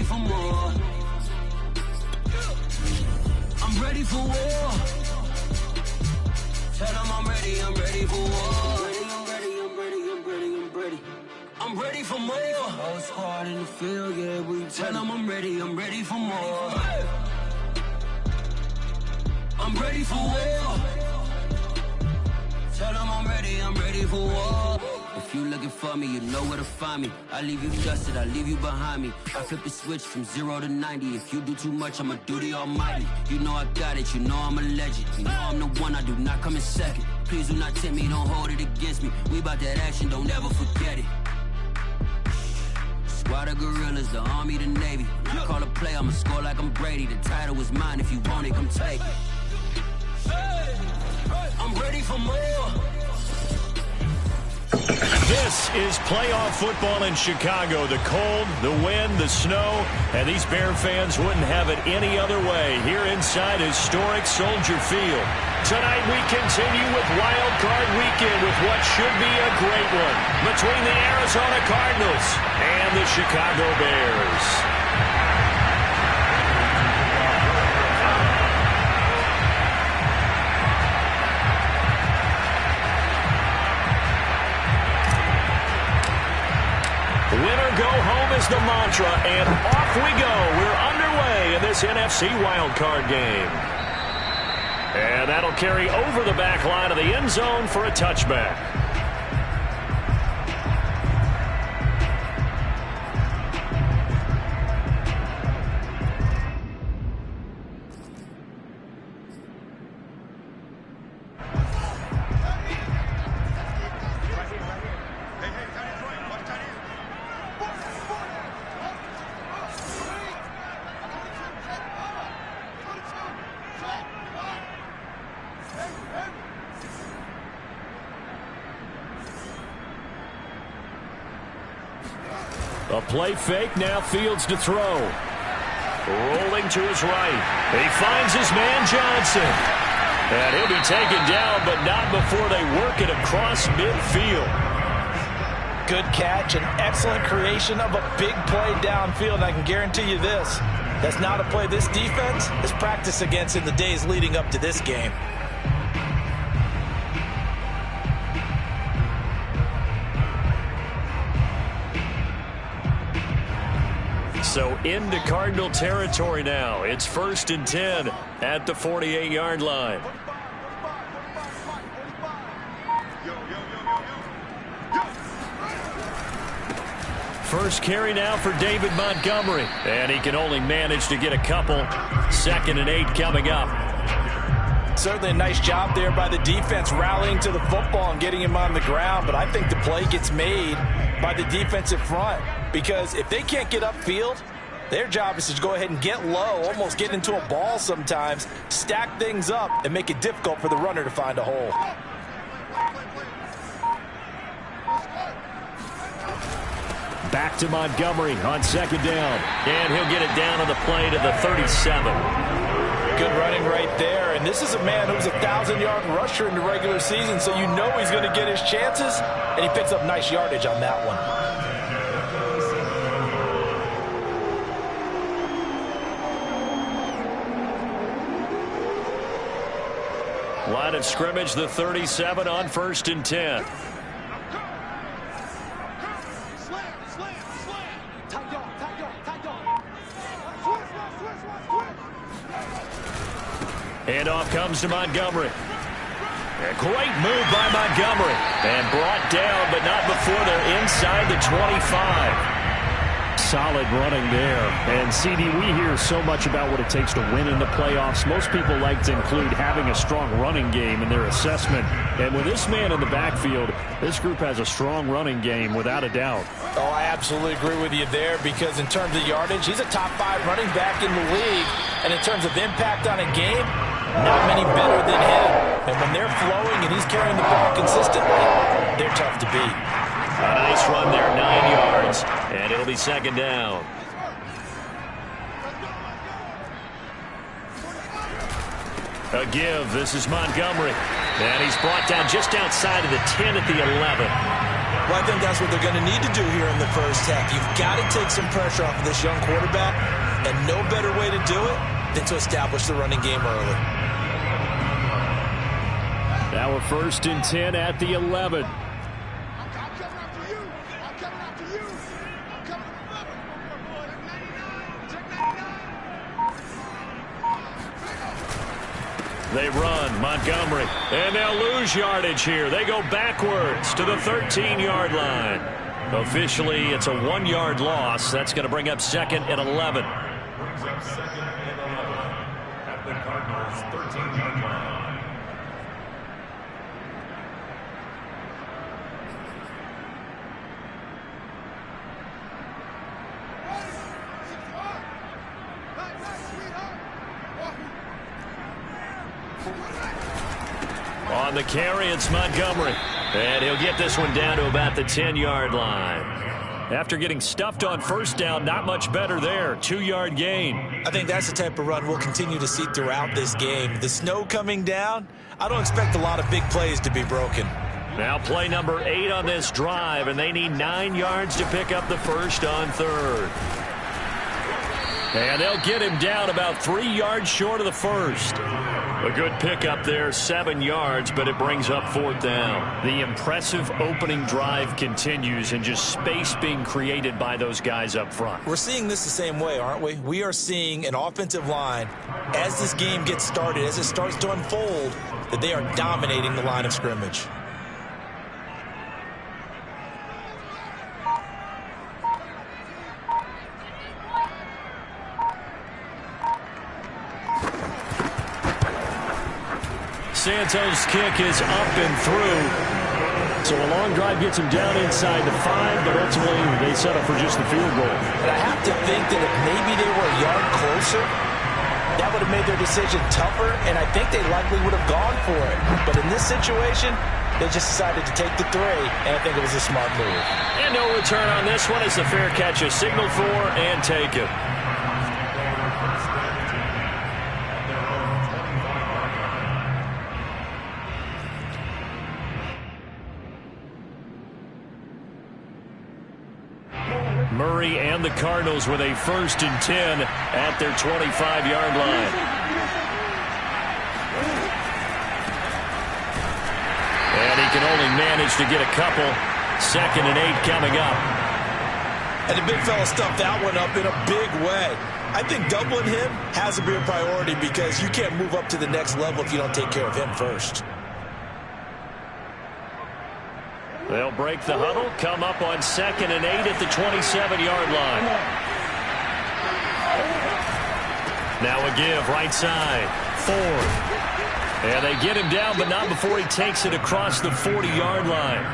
ready for more. I'm ready for war. Tell them I'm ready for war. I'm ready for more. Whole squad in the field, yeah, we tell them I'm ready for more. I'm ready for war. Tell them I'm ready for war. If you looking for me, you know where to find me. I leave you dusted, I leave you behind me. I flip the switch from 0 to 90. If you do too much, I'ma do the almighty. You know I got it, you know I'm a legend. You know I'm the one, I do not come in second. Please do not tempt me, don't hold it against me. We bout that action, don't ever forget it. Squad of gorillas, the army, the navy. You call a play, I'ma score like I'm Brady. The title is mine, if you want it, come take it. I'm ready for more. This is playoff football in Chicago. The cold, the wind, the snow, and these Bear fans wouldn't have it any other way here inside historic Soldier Field. Tonight we continue with Wild Card Weekend with what should be a great one between the Arizona Cardinals and the Chicago Bears. Winner go home is the mantra, and off we go. We're underway in this NFC wildcard game. And that'll carry over the back line of the end zone for a touchback. A play fake, now Fields to throw. Rolling to his right. He finds his man Johnson. And he'll be taken down, but not before they work it across midfield. Good catch, an excellent creation of a big play downfield. And I can guarantee you this, that's not a play this defense has practiced against in the days leading up to this game. So into Cardinal territory now. It's 1st and 10 at the 48-yard line. First carry now for David Montgomery. And he can only manage to get a couple. 2nd and 8 coming up. Certainly a nice job there by the defense rallying to the football and getting him on the ground. But I think the play gets made by the defensive front. Because if they can't get upfield, their job is to go ahead and get low, almost get into a ball sometimes, stack things up, and make it difficult for the runner to find a hole. Back to Montgomery on 2nd down. And he'll get it down on the play to the 37. Good running right there. And this is a man who's a 1,000-yard rusher in the regular season, so you know he's going to get his chances, and he picks up nice yardage on that one. Line of scrimmage, the 37 on 1st and 10. Handoff comes to Montgomery. A great move by Montgomery. And brought down, but not before they're inside the 25. Solid running there. And, CD, we hear so much about what it takes to win in the playoffs. Most people like to include having a strong running game in their assessment. And with this man in the backfield, this group has a strong running game without a doubt. Oh, I absolutely agree with you there because in terms of yardage, he's a top 5 running back in the league. And in terms of impact on a game, not many better than him. And when they're flowing and he's carrying the ball consistently, they're tough to beat. A nice run there, 9 yards, and it'll be 2nd down. A give, this is Montgomery, and he's brought down just outside of the 10 at the 11. Well, I think that's what they're going to need to do here in the first half. You've got to take some pressure off of this young quarterback, and no better way to do it than to establish the running game early. Now we're 1st and 10 at the 11. They run, Montgomery, and they'll lose yardage here. They go backwards to the 13-yard line. Officially, it's a 1-yard loss. That's going to bring up 2nd and 11. At the Cardinals' 13-yard line. On the carry, it's Montgomery. And he'll get this one down to about the 10-yard line. After getting stuffed on 1st down, not much better there. 2-yard gain. I think that's the type of run we'll continue to see throughout this game. The snow coming down, I don't expect a lot of big plays to be broken. Now play number 8 on this drive, and they need 9 yards to pick up the first on 3rd. And they'll get him down about 3 yards short of the first. A good pickup there, 7 yards, but it brings up 4th down. The impressive opening drive continues, and just space being created by those guys up front. We're seeing this the same way, aren't we? We are seeing an offensive line, as this game gets started, as it starts to unfold, that they are dominating the line of scrimmage. Santos' kick is up and through. So a long drive gets him down inside the 5, but ultimately they settle for just the field goal. But I have to think that if maybe they were a yard closer, that would have made their decision tougher, and I think they likely would have gone for it. But in this situation, they just decided to take the 3, and I think it was a smart move. And no return on this one as the fair catch is signaled for and taken. Murray and the Cardinals with a 1st and 10 at their 25-yard line. And he can only manage to get a couple. 2nd and 8 coming up. And the big fella stuffed that one up in a big way. I think doubling him has to be a priority because you can't move up to the next level if you don't take care of him first. They'll break the huddle, come up on 2nd and 8 at the 27-yard line. Now a give, right side, Ford. And they get him down, but not before he takes it across the 40-yard line.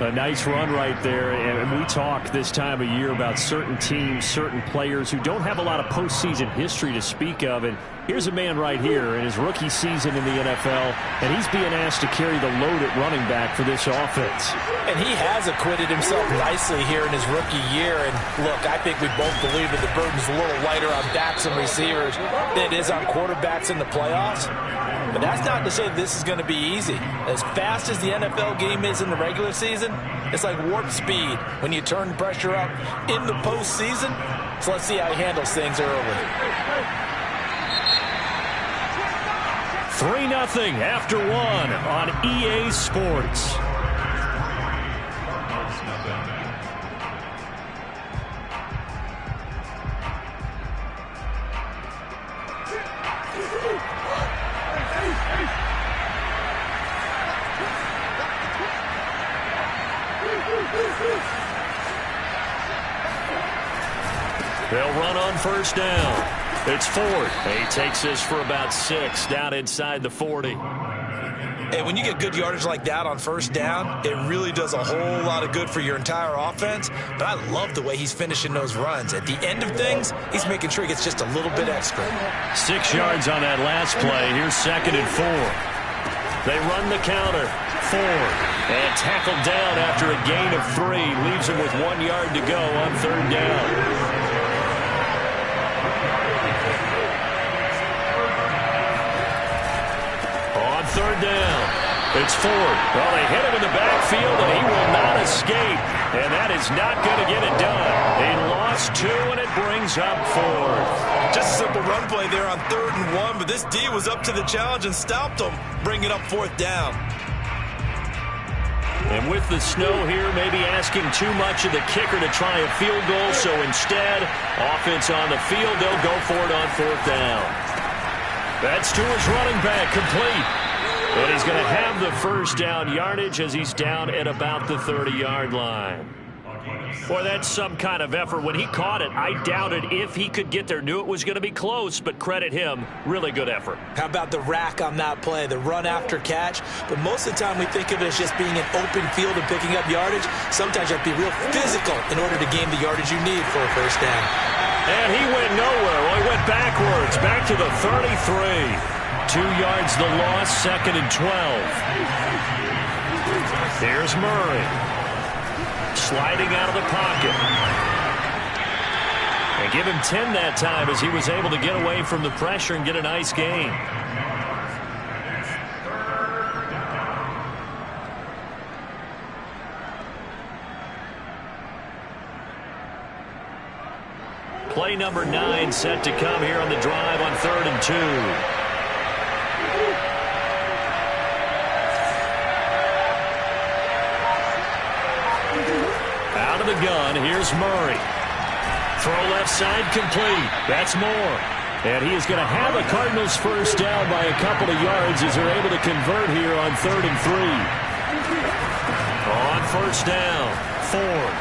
A nice run right there, and we talk this time of year about certain teams, certain players who don't have a lot of postseason history to speak of, and here's a man right here in his rookie season in the NFL, and he's being asked to carry the load at running back for this offense. And he has acquitted himself nicely here in his rookie year, and look, I think we both believe that the burden's a little lighter on backs and receivers than it is on quarterbacks in the playoffs. But that's not to say this is going to be easy. As fast as the NFL game is in the regular season, it's like warp speed when you turn the pressure up in the postseason. So let's see how he handles things early. 3-0 after 1 on EA Sports. They'll run on 1st down. It's Ford. He takes this for about 6 down inside the 40. And when you get good yardage like that on 1st down, it really does a whole lot of good for your entire offense. But I love the way he's finishing those runs. At the end of things, he's making sure he gets just a little bit extra. 6 yards on that last play. Here's 2nd and 4. They run the counter. Ford. And tackled down after a gain of 3. Leaves him with 1 yard to go on 3rd down. On 3rd down, It's Ford. Well, they hit him in the backfield, and he will not escape. And that is not going to get it done. He lost 2, and it brings up 4. Just a simple run play there on 3rd and 1, but this D was up to the challenge and stopped him, bringing up 4th down. And with the snow here, maybe asking too much of the kicker to try a field goal. So instead, offense on the field, they'll go for it on 4th down. That's to his running back, complete. And he's going to have the first down yardage as he's down at about the 30-yard line. Boy, that's some kind of effort. When he caught it, I doubted if he could get there. Knew it was going to be close, but credit him. Really good effort. How about the rack on that play, the run after catch? But most of the time we think of it as just being an open field and picking up yardage. Sometimes you have to be real physical in order to gain the yardage you need for a first down. And he went nowhere. Well, he went backwards, back to the 33. 2 yards the loss, 2nd and 12. Here's Murray. Sliding out of the pocket. And give him 10 that time as he was able to get away from the pressure and get a nice gain. Play number 9 set to come here on the drive on 3rd and 2. Out of the gun, here's Murray. Throw left side complete. That's Moore. And he is going to have a Cardinals first down by a couple of yards as they're able to convert here on 3rd and 3. On first down, Ford.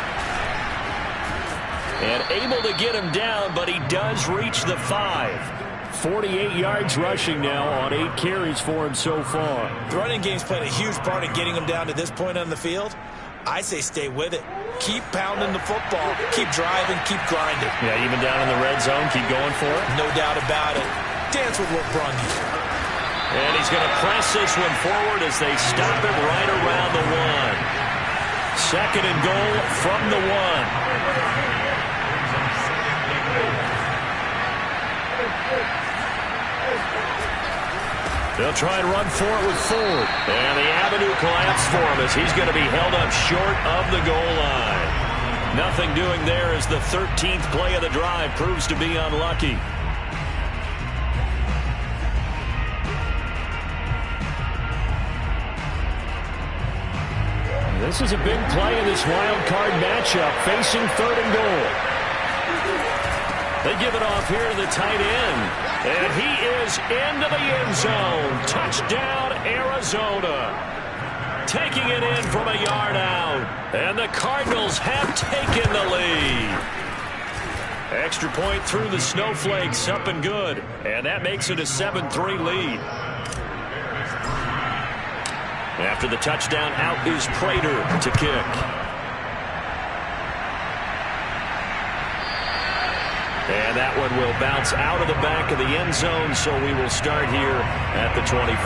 And able to get him down, but he does reach the 5. 48 yards rushing now on 8 carries for him so far. The running game's played a huge part in getting him down to this point on the field. I say stay with it. Keep pounding the football. Keep driving. Keep grinding. Yeah, even down in the red zone, keep going for it. No doubt about it. Dance with what brung you. And he's going to press this one forward as they stop him right around the 1. 2nd and goal from the 1. They'll try and run for it with Ford. And the avenue collapsed for him as he's going to be held up short of the goal line. Nothing doing there as the 13th play of the drive proves to be unlucky. This is a big play in this wild card matchup facing 3rd and goal. They give it off here to the tight end. And he is into the end zone. Touchdown, Arizona. Taking it in from a yard out. And the Cardinals have taken the lead. Extra point through the snowflakes, up and good. And that makes it a 7-3 lead. After the touchdown, out is Prater to kick. And that one will bounce out of the back of the end zone, so we will start here at the 25.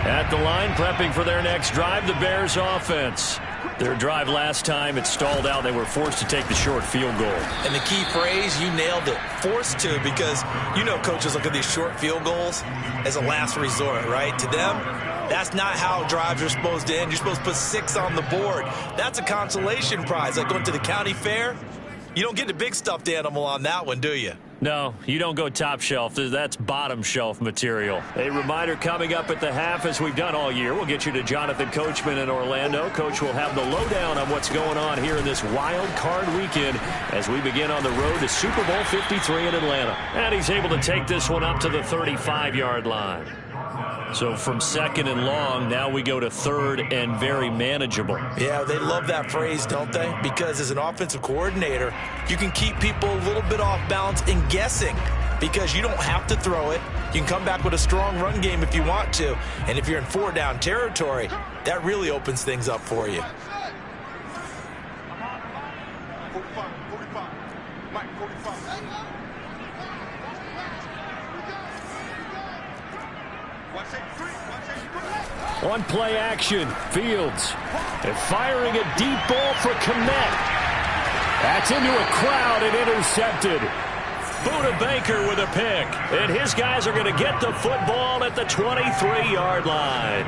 At the line, prepping for their next drive, the Bears offense. Their drive last time, it stalled out. They were forced to take the short field goal. And the key phrase, you nailed it, forced to, because you know coaches look at these short field goals as a last resort, right? To them, that's not how drives are supposed to end. You're supposed to put 6 on the board. That's a consolation prize. Like going to the county fair, you don't get the big stuffed animal on that one, do you? No, you don't go top shelf. That's bottom shelf material. A reminder coming up at the half, as we've done all year. We'll get you to Jonathan Coachman in Orlando. Coach will have the lowdown on what's going on here in this wild card weekend as we begin on the road to Super Bowl 53 in Atlanta. And he's able to take this one up to the 35-yard line. So from 2nd and long, now we go to 3rd and very manageable. Yeah, they love that phrase, don't they? Because as an offensive coordinator, you can keep people a little bit off balance and guessing because you don't have to throw it. You can come back with a strong run game if you want to. And if you're in 4-down territory, that really opens things up for you. On play action, Fields. And firing a deep ball for Kmet. That's into a crowd and intercepted. Buda Baker with a pick. And his guys are going to get the football at the 23-yard line.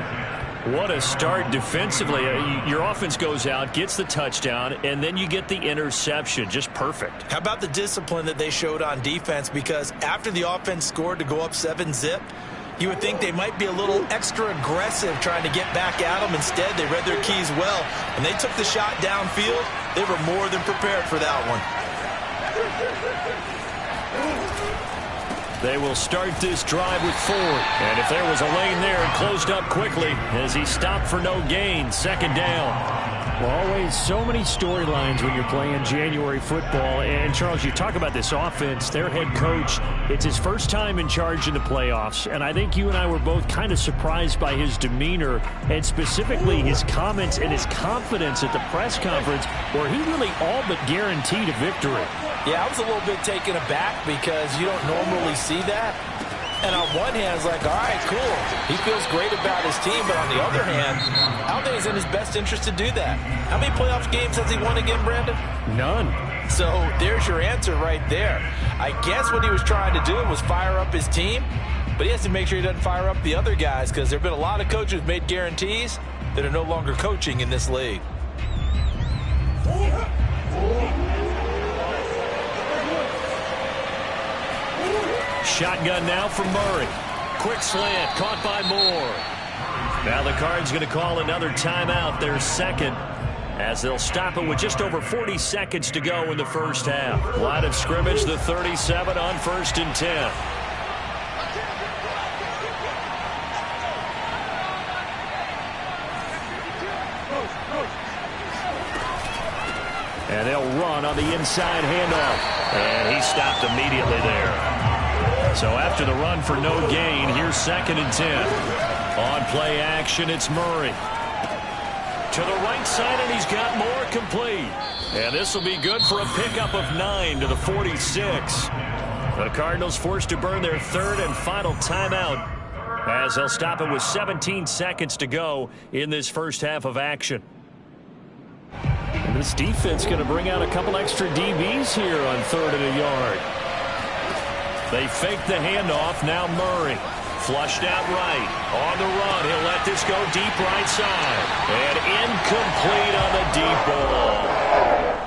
What a start defensively. Your offense goes out, gets the touchdown, and then you get the interception. Just perfect. How about the discipline that they showed on defense? Because after the offense scored to go up 7-zip, you would think they might be a little extra aggressive trying to get back at them. Instead, they read their keys well. When they took the shot downfield, they were more than prepared for that one. They will start this drive with Ford. And if there was a lane there, it closed up quickly as he stopped for no gain. Second down. Well, always so many storylines when you're playing January football. And, Charles, you talk about this offense, their head coach, it's his first time in charge in the playoffs. And I think you and I were both kind of surprised by his demeanor and specifically his comments and his confidence at the press conference where he really all but guaranteed a victory. Yeah, I was a little bit taken aback because you don't normally see that. And on one hand, it's like, all right, cool. He feels great about his team. But on the other hand, I don't think it's in his best interest to do that. How many playoff games has he won again, Brandon? None. So there's your answer right there. I guess what he was trying to do was fire up his team. But he has to make sure he doesn't fire up the other guys because there have been a lot of coaches who've made guarantees that are no longer coaching in this league. Shotgun now from Murray. Quick slant, caught by Moore. Now the Cards going to call another timeout, their second, as they'll stop it with just over 40 seconds to go in the first half. Line of scrimmage, the 37 on 1st and 10. And they'll run on the inside handoff. And he stopped immediately there. So after the run for no gain, here's 2nd and 10. On play action, it's Murray. To the right side, and he's got Moore complete. And this will be good for a pickup of 9 to the 46. The Cardinals forced to burn their 3rd and final timeout as they'll stop it with 17 seconds to go in this first half of action. And this defense going to bring out a couple extra DBs here on 3rd and a yard. They fake the handoff. Now Murray. Flushed out right. On the run. He'll let this go deep right side. And incomplete on the deep ball.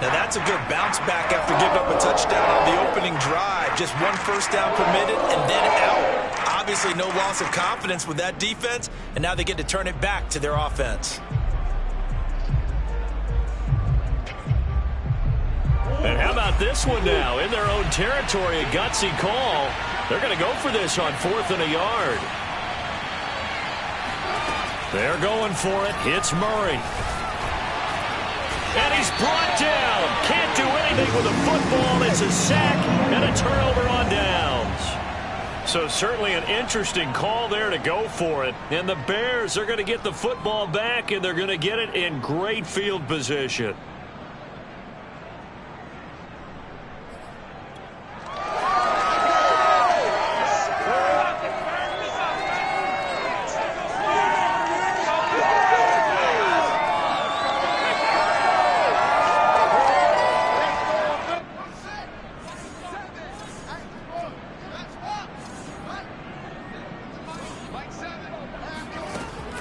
Now that's a good bounce back after giving up a touchdown on the opening drive. Just 1 first down permitted and then out. Obviously no loss of confidence with that defense. And now they get to turn it back to their offense. And how about this one now? In their own territory, a gutsy call. They're going to go for this on 4th and a yard. They're going for it. Hits Murray. And he's brought down. Can't do anything with a football. It's a sack and a turnover on downs. So certainly an interesting call there to go for it. And the Bears are going to get the football back, and they're going to get it in great field position.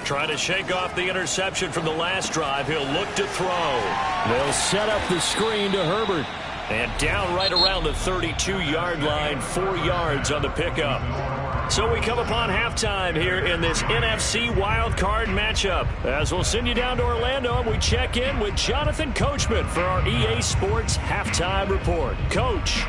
Trying to shake off the interception from the last drive. He'll look to throw. They'll set up the screen to Herbert. And down right around the 32-yard line, 4 yards on the pickup. So we come upon halftime here in this NFC wildcard matchup. As we'll send you down to Orlando, and we check in with Jonathan Coachman for our EA Sports Halftime Report. Coach.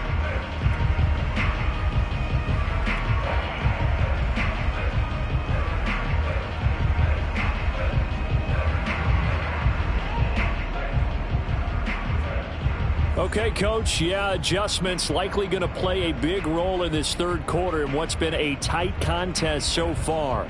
Okay, Coach, yeah, adjustments likely going to play a big role in this 3rd quarter in what's been a tight contest so far.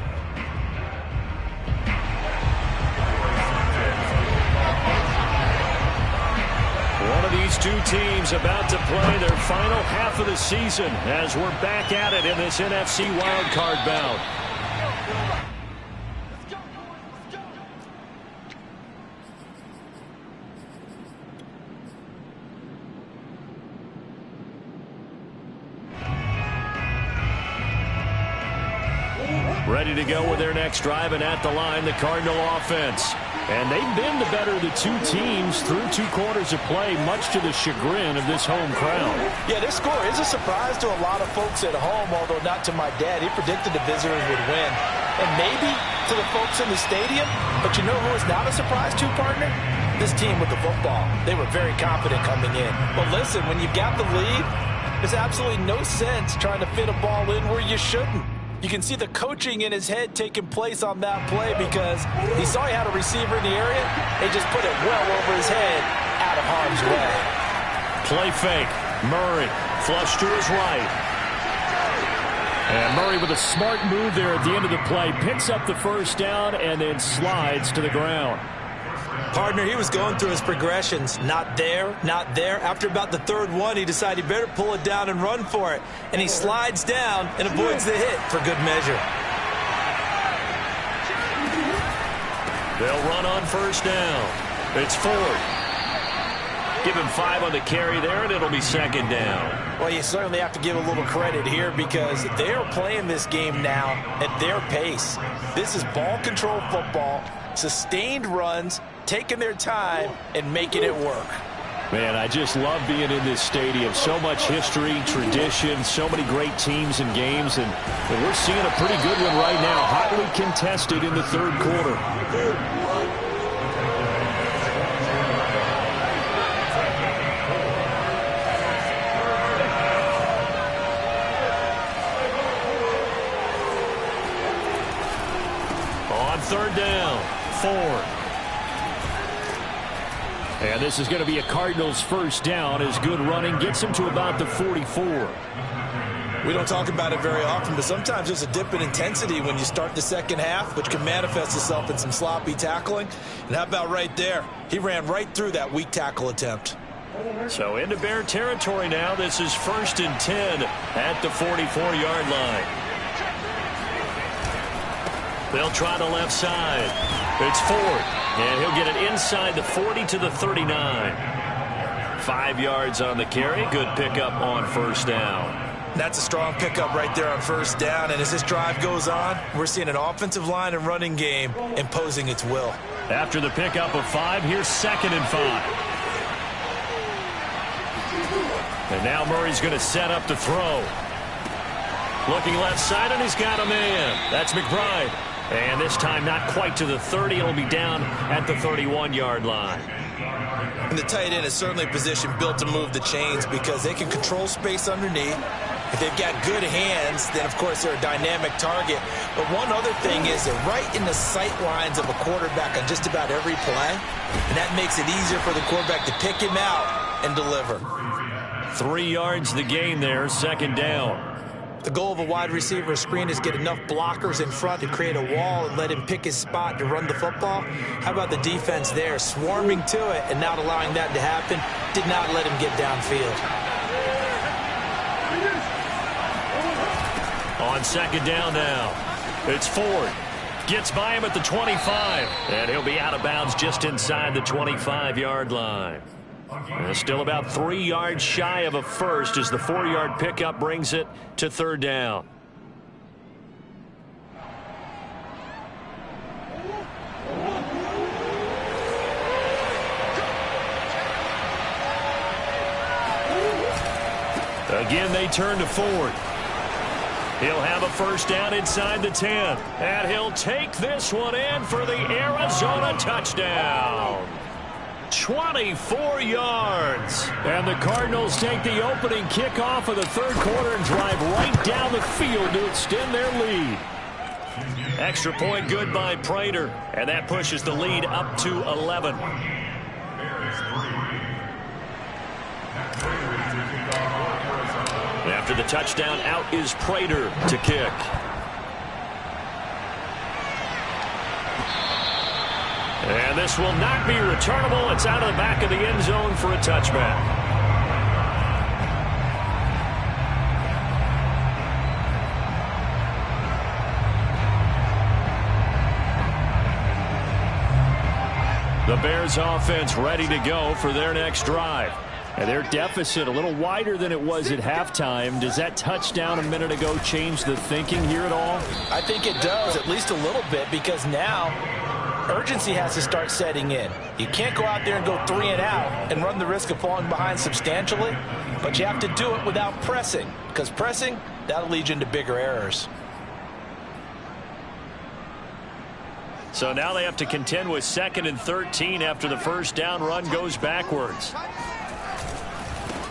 One of these two teams about to play their final half of the season as we're back at it in this NFC wildcard bout. ready to go with their next drive, and at the line, the Cardinal offense. And they've been the better of the two teams through 2 quarters of play, much to the chagrin of this home crowd. Yeah, this score is a surprise to a lot of folks at home, although not to my dad. He predicted the visitors would win. And maybe to the folks in the stadium, but you know who is not a surprise to, partner? This team with the football. They were very confident coming in. But listen, when you've got the lead, there's absolutely no sense trying to fit a ball in where you shouldn't. You can see the coaching in his head taking place on that play because he saw he had a receiver in the area. They just put it well over his head, out of harm's way. Play fake. Murray flush to his right. And Murray with a smart move there at the end of the play. Picks up the first down and then slides to the ground. Partner, he was going through his progressions. Not there, not there. After about the 3rd one, he decided he better pull it down and run for it. And he slides down and avoids the hit for good measure. They'll run on first down. It's Ford. Give him 5 on the carry there, and it'll be 2nd down. Well, you certainly have to give a little credit here because they're playing this game now at their pace. This is ball control football, sustained runs, taking their time and making it work. Man, I just love being in this stadium. So much history, tradition, so many great teams and games, and we're seeing a pretty good one right now. Hotly contested in the 3rd quarter. On 3rd down, Ford. And this is going to be a Cardinals first down as good running gets him to about the 44. We don't talk about it very often, but sometimes there's a dip in intensity when you start the 2nd half, which can manifest itself in some sloppy tackling. And how about right there? He ran right through that weak tackle attempt. So into Bear territory now. This is 1st and 10 at the 44-yard line. They'll try the left side. It's Ford, and he'll get it inside the 40 to the 39. 5 yards on the carry. Good pickup on first down. That's a strong pickup right there on first down, and as this drive goes on, we're seeing an offensive line and running game imposing its will. After the pickup of 5, here's 2nd and 5. And now Murray's going to set up to throw. Looking left side, and he's got a man. That's McBride. And this time not quite to the 30. It'll be down at the 31-yard line. And the tight end is certainly a position built to move the chains because they can control space underneath. If they've got good hands, then, of course, they're a dynamic target. But one other thing is they're right in the sight lines of a quarterback on just about every play. And that makes it easier for the quarterback to pick him out and deliver. 3 yards the gain there, 2nd down. The goal of a wide receiver screen is get enough blockers in front to create a wall and let him pick his spot to run the football. How about the defense there, swarming to it and not allowing that to happen? Did not let him get downfield. On 2nd down now, it's Ford. Gets by him at the 25, and he'll be out of bounds just inside the 25-yard line. And still about 3 yards shy of a first as the 4-yard pickup brings it to 3rd down. Again, they turn to Ford. He'll have a first down inside the 10. And he'll take this one in for the Arizona touchdown. 24 yards. And the Cardinals take the opening kickoff of the 3rd quarter and drive right down the field to extend their lead. Extra point good by Prater, and that pushes the lead up to 11. After the touchdown, out is Prater to kick. And this will not be returnable. It's out of the back of the end zone for a touchback. The Bears offense ready to go for their next drive. And their deficit a little wider than it was at halftime. Does that touchdown a minute ago change the thinking here at all? I think it does, at least a little bit, because now urgency has to start setting in. You can't go out there and go 3 and out and run the risk of falling behind substantially, but you have to do it without pressing, because pressing, that'll lead you into bigger errors. So now they have to contend with 2nd and 13 after the first down run goes backwards.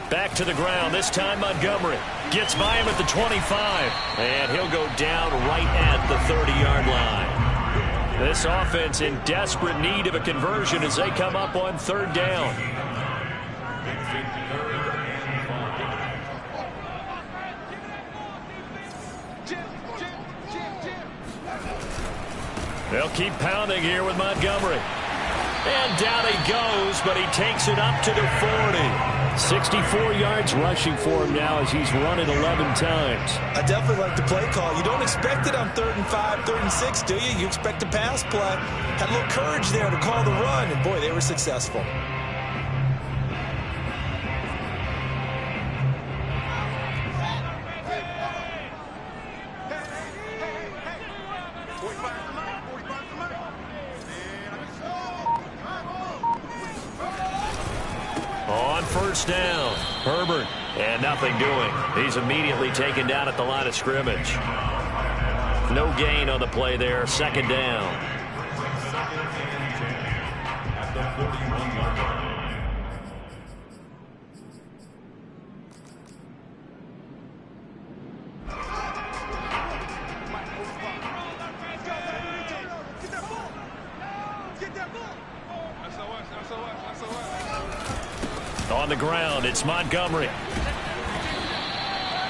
Back to the ground. This time Montgomery gets by him at the 25. And he'll go down right at the 30-yard line. This offense in desperate need of a conversion as they come up on 3rd down. They'll keep pounding here with Montgomery. And down he goes, but he takes it up to the 40. 64 yards rushing for him now as he's run it 11 times. I definitely like the play call. You don't expect it on 3rd and 5, 3rd and 6, do you? You expect a pass play. Had a little courage there to call the run, and boy, they were successful. On 1st down, Herbert, and nothing doing. He's immediately taken down at the line of scrimmage. No gain on the play there, 2nd down. At the 41-yard line. On the ground, it's Montgomery.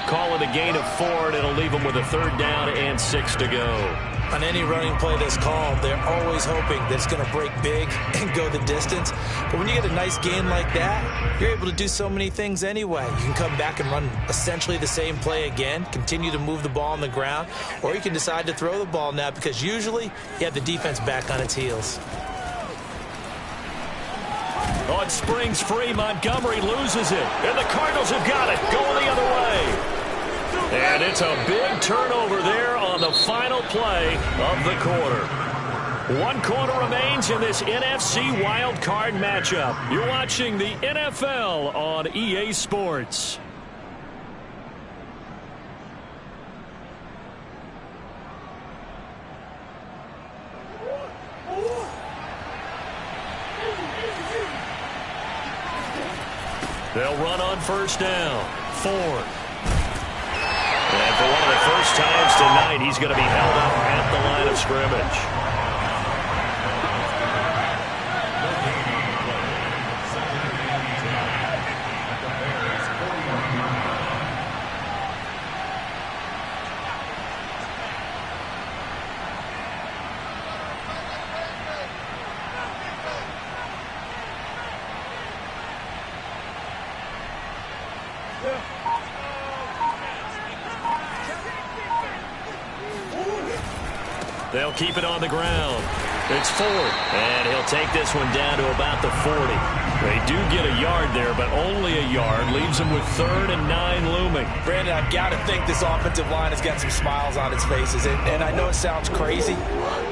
Call it a gain of 4, and it'll leave them with a 3rd down and 6 to go. On any running play that's called, they're always hoping that it's going to break big and go the distance. But when you get a nice gain like that, you're able to do so many things anyway. You can come back and run essentially the same play again, continue to move the ball on the ground, or you can decide to throw the ball now because usually you have the defense back on its heels. Oh, it springs free. Montgomery loses it. And the Cardinals have got it. Going the other way. And it's a big turnover there on the final play of the quarter. 1 quarter remains in this NFC Wild Card matchup. You're watching the NFL on EA Sports. They'll run on 1st down. 4. And for one of the first times tonight, he's going to be held up at the line of scrimmage. They'll keep it on the ground. It's 4, and he'll take this one down to about the 40. They do get a yard there, but only a yard. Leaves them with 3rd and 9 looming. Brandon, I've got to think this offensive line has got some smiles on its faces. And I know it sounds crazy,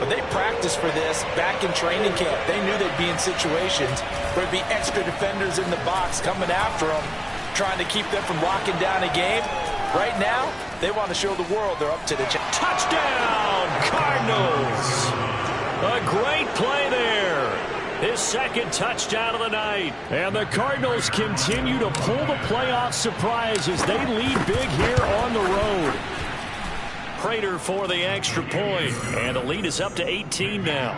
but they practiced for this back in training camp. They knew they'd be in situations where there'd be extra defenders in the box coming after them, trying to keep them from locking down a game. Right now, they want to show the world they're up to the challenge. Touchdown, Cardinals! A great play there. His 2nd touchdown of the night. And the Cardinals continue to pull the playoff surprise as they lead big here on the road. Prater for the extra point. And the lead is up to 18 now.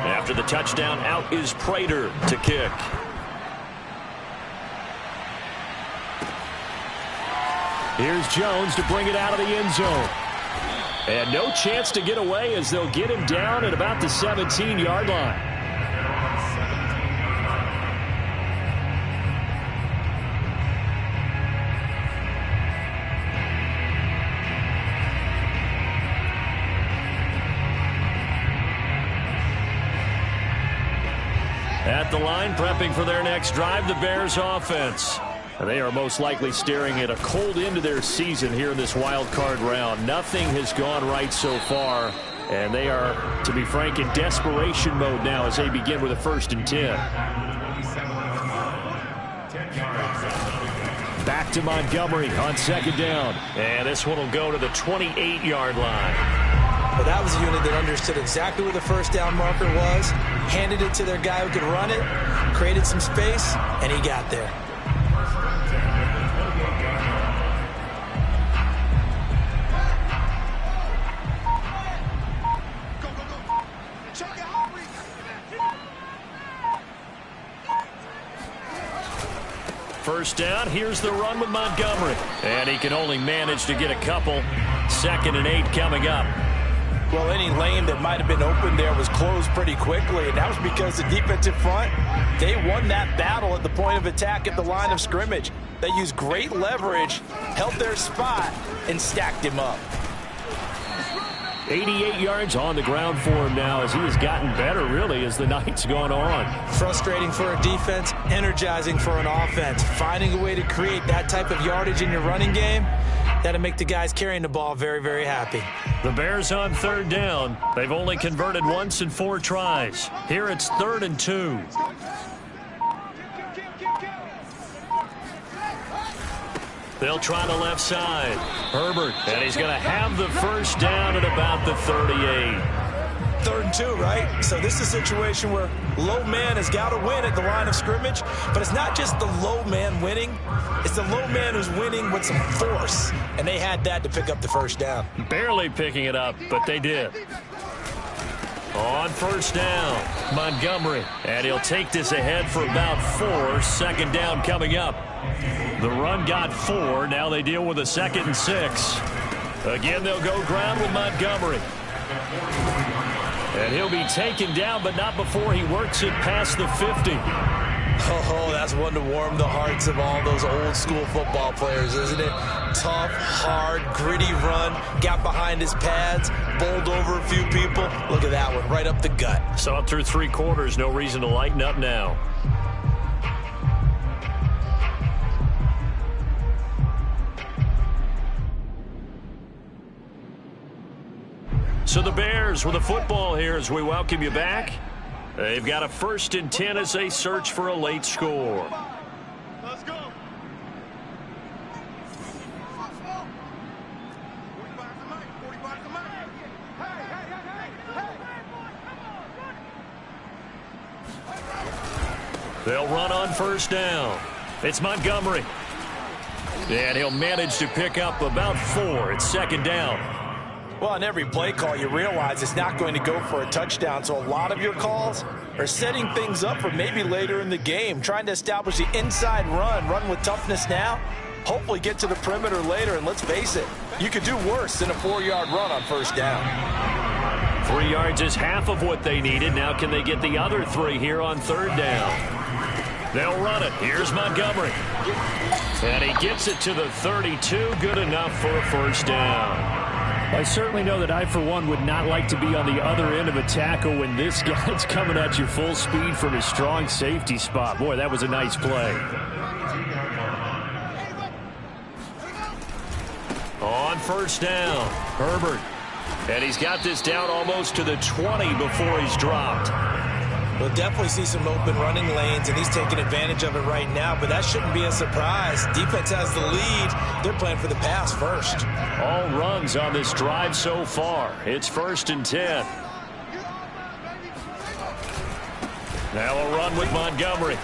After the touchdown, out is Prater to kick. Here's Jones to bring it out of the end zone. And no chance to get away as they'll get him down at about the 17-yard line. the line, prepping for their next drive, the Bears offense. And they are most likely staring at a cold end to their season here in this wild card round. Nothing has gone right so far, and they are, to be frank, in desperation mode now as they begin with a 1st and 10. Back to Montgomery on 2nd down. And this one will go to the 28-yard line. Well, that was a unit that understood exactly where the 1st down marker was, handed it to their guy who could run it, created some space, and he got there. First down, here's the run with Montgomery. And he can only manage to get a couple. 2nd and 8 coming up. Well, any lane that might have been open there was closed pretty quickly, and that was because the defensive front, they won that battle at the point of attack at the line of scrimmage. They used great leverage, held their spot, and stacked him up. 88 yards on the ground for him now as he has gotten better, really, as the night's gone on. Frustrating for a defense, energizing for an offense. Finding a way to create that type of yardage in your running game, that'll make the guys carrying the ball very, very happy. The Bears on 3rd down. They've only converted once in 4 tries. Here it's 3rd and 2. They'll try the left side. Herbert, and he's going to have the 1st down at about the 38. 3rd and 2, right? So this is a situation where low man has got to win at the line of scrimmage, but it's not just the low man winning. It's the low man who's winning with some force, and they had that to pick up the 1st down. Barely picking it up, but they did. On 1st down, Montgomery, and he'll take this ahead for about 4. 2nd down coming up. The run got 4. Now they deal with a 2nd and 6. Again, they'll go ground with Montgomery. And he'll be taken down, but not before he works it past the 50. Oh, that's one to warm the hearts of all those old school football players, isn't it? Tough, hard, gritty run, got behind his pads, bowled over a few people. Look at that one, right up the gut. Saw through 3 quarters, no reason to lighten up now. So the Bears with the football here as we welcome you back. They've got a 1st and 10 as they search for a late score. Let's go. They'll run on 1st down. It's Montgomery. And he'll manage to pick up about 4. It's 2nd down. Well, on every play call, you realize it's not going to go for a touchdown. So a lot of your calls are setting things up for maybe later in the game, trying to establish the inside run with toughness now, hopefully get to the perimeter later. And let's face it, you could do worse than a 4-yard run on 1st down. 3 yards is half of what they needed. Now can they get the other 3 here on 3rd down? They'll run it. Here's Montgomery. And he gets it to the 32. Good enough for a 1st down. I certainly know that I, for one, would not like to be on the other end of a tackle when this guy's coming at you full speed from his strong safety spot. Boy, that was a nice play. On 1st down, Herbert. And he's got this down almost to the 20 before he's dropped. We'll definitely see some open running lanes, and he's taking advantage of it right now, but that shouldn't be a surprise. Defense has the lead. They're playing for the pass first. All runs on this drive so far. It's 1st and 10. Now a run with Montgomery.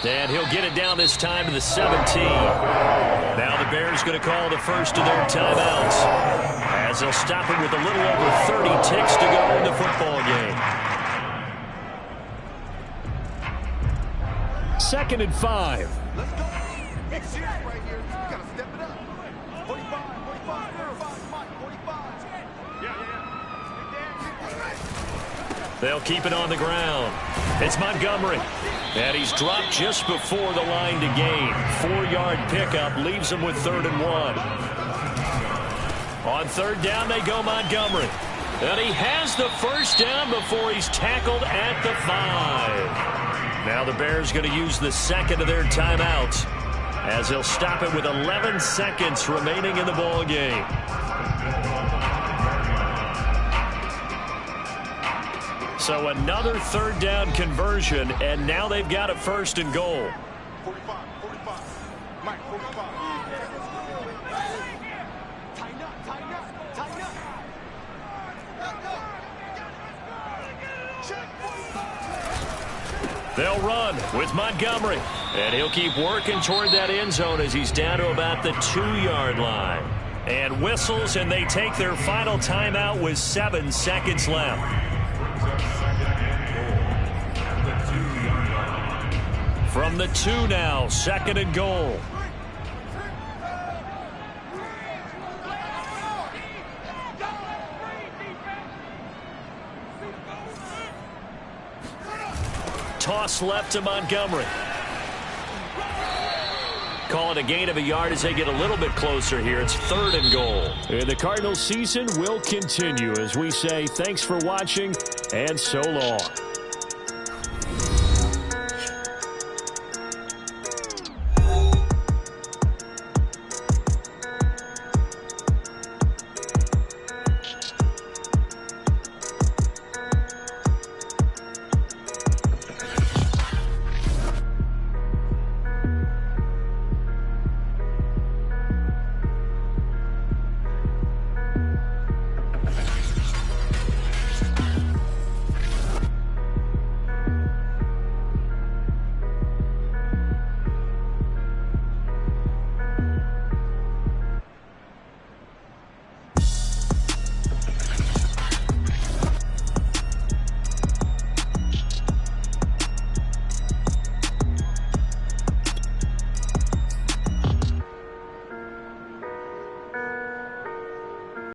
And he'll get it down this time to the 17. Now the Bears going to call the first of their timeouts, as they'll stop him with a little over 30 ticks to go in the football game. 2nd and 5. Let's go. Big series right here. You got to step it up. 45, 45, 45. They'll keep it on the ground. It's Montgomery. And he's dropped just before the line to gain. 4-yard pickup leaves him with 3rd and 1. On 3rd down, they go Montgomery. And he has the 1st down before he's tackled at the 5. Now the Bears going to use the second of their timeouts as they'll stop it with 11 seconds remaining in the ball game. So another third down conversion, and now they've got a 1st and goal. 45. Mike, 45. Tighten up. They'll run with Montgomery, and he'll keep working toward that end zone as he's down to about the 2-yard line. And whistles, and they take their final timeout with 7 seconds left. From the 2 now, 2nd and goal. Toss left to Montgomery. Call it a gain of a yard as they get a little bit closer here. It's 3rd and goal. And the Cardinals season will continue as we say thanks for watching and so long.